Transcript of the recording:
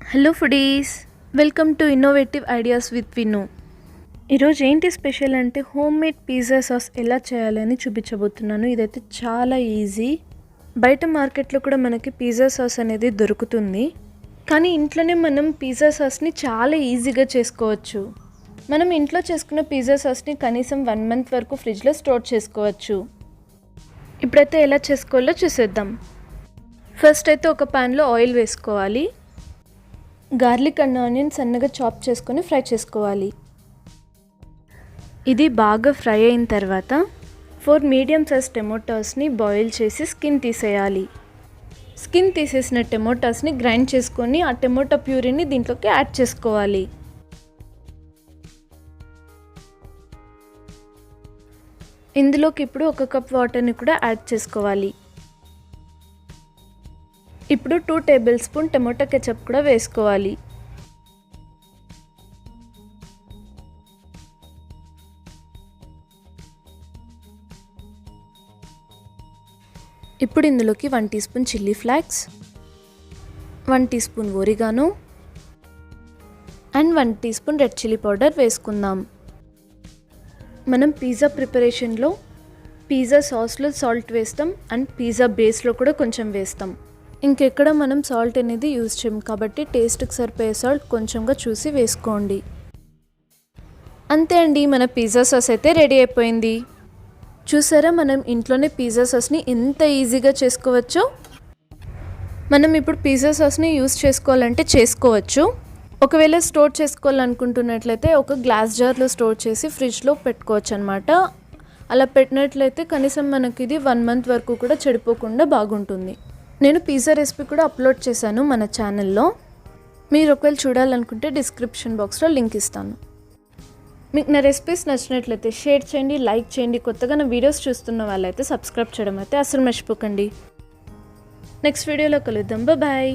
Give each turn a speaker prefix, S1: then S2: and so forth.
S1: Hello foodies, welcome to innovative ideas with విను. ఈరోజు ఏంటి స్పెషల్ అంటే హోమ్ మేడ్ పిజ్జా సాస్ ఎలా చేయాలని చూపించబోతున్నాను. ఇదైతే చాలా ఈజీ. బయట మార్కెట్లో కూడా మనకి పిజ్జా సాస్ అనేది దొరుకుతుంది, కానీ ఇంట్లోనే మనం పిజ్జా సాస్ని చాలా ఈజీగా చేసుకోవచ్చు. మనం ఇంట్లో చేసుకున్న పిజ్జా సాస్ని కనీసం 1 మంత్ వరకు ఫ్రిడ్జ్లో స్టోర్ చేసుకోవచ్చు. ఇప్పుడైతే ఎలా చేసుకోవాలో చూసేద్దాం. ఫస్ట్ అయితే ఒక ప్యాన్లో ఆయిల్ వేసుకోవాలి. గార్లిక్ అండ్ ఆనియన్ సన్నగా చాప్ చేసుకొని ఫ్రై చేసుకోవాలి. ఇది బాగా ఫ్రై అయిన తర్వాత 4 మీడియం సైజ్ టమోటాస్ని బాయిల్ చేసి స్కిన్ తీసేయాలి. స్కిన్ తీసేసిన టమోటాస్ని గ్రైండ్ చేసుకొని ఆ టమోటా ప్యూరీని దీంట్లోకి యాడ్ చేసుకోవాలి. ఇందులోకి ఇప్పుడు 1 కప్ వాటర్ని కూడా యాడ్ చేసుకోవాలి. ఇప్పుడు 2 టేబుల్ స్పూన్ టమోటా కెచప్ కూడా వేసుకోవాలి. ఇప్పుడు ఇందులోకి 1 teaspoon chilli flakes, 1 teaspoon oregano and 1 teaspoon red chilli powder వేసుకుందాం. మనం పిజ్జా ప్రిపరేషన్లో పిజ్జా సాస్లో సాల్ట్ వేస్తాం అండ్ పిజ్జా బేస్లో కూడా కొంచెం వేస్తాం. ఇంకెక్కడ మనం సాల్ట్ అనేది యూజ్ చేయం కాబట్టి టేస్ట్కి సరిపోయే సాల్ట్ కొంచెంగా చూసి వేసుకోండి. అంతే అండి, మన పిజ్జా సాస్ అయితే రెడీ అయిపోయింది. చూసారా, మనం ఇంట్లోనే పిజ్జా సాస్ని ఎంత ఈజీగా చేసుకోవచ్చో. మనం ఇప్పుడు పిజ్జా సాస్ని యూజ్ చేసుకోవాలంటే చేసుకోవచ్చు. ఒకవేళ స్టోర్ చేసుకోవాలనుకుంటున్నట్లయితే ఒక గ్లాస్ జార్లో స్టోర్ చేసి ఫ్రిడ్జ్లో పెట్టుకోవచ్చు అనమాట. అలా పెట్టినట్లయితే కనీసం మనకి ఇది 1 మంత్ వరకు కూడా చెడిపోకుండా బాగుంటుంది. నేను పిజ్జా రెసిపీ కూడా అప్లోడ్ చేశాను మన ఛానల్లో. మీరు ఒకవేళ చూడాలనుకుంటే డిస్క్రిప్షన్ బాక్స్లో లింక్ ఇస్తాను. మీకు నా రెసిపీస్ నచ్చినట్లయితే షేర్ చేయండి, లైక్ చేయండి. కొత్తగా నా వీడియోస్ చూస్తున్న వాళ్ళైతే సబ్స్క్రైబ్ చేయడం అయితే అసలు మర్చిపోకండి. నెక్స్ట్ వీడియోలో కలుద్దాం. బాయ్.